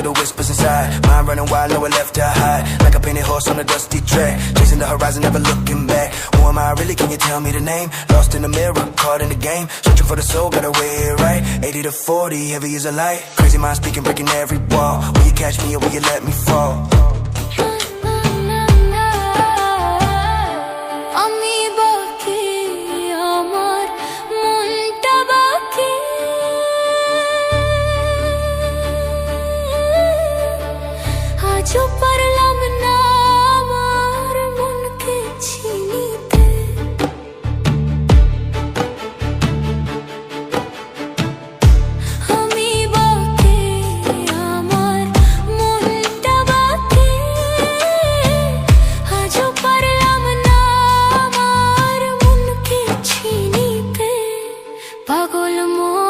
the whispers inside. Mind running wild, nowhere left to hide. Like a painted horse on a dusty track, chasing the horizon, never looking back. Who am I really? Can you tell me the name? Lost in the mirror, caught in the game. Searching for the soul, gotta weigh it right. 80 to 40, heavy as a light. Crazy mind speaking, breaking every wall. Will you catch me or will you let me fall? পারলাম না আমার মনকে চিনিতে, আমি বাকি আমার মনটা বাকি, আজও পারলাম না আমার মনকে চিনিতে। পাগল মন